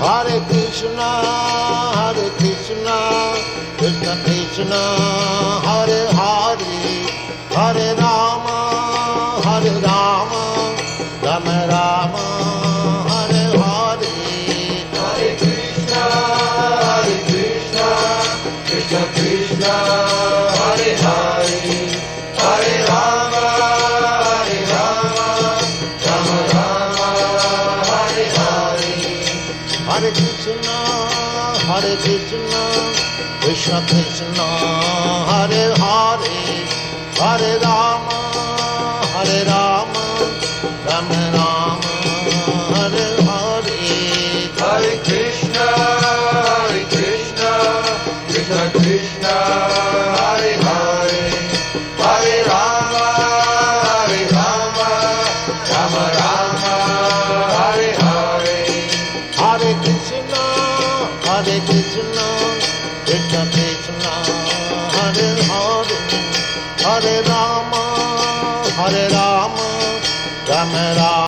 Hare Krishna, Krishna Krishna, Hare Hare, Hare Rama, Rama Rama, Hare Hare. Hare Krishna, Krishna Krishna, Hare Hare, Hare Rama, Rama Rama, Hare Hare. Hare Krishna, Krishna Krishna, Hare Hare, Hare Rama, Rama Rama, Hare Hare. Hare Krishna, Krishna Krishna, Hare Hare, Hare Rama, Rama Rama, Hare Hare. Hare Krishna, Krishna Krishna, Hare Hare, Hare Rama, Rama Rama.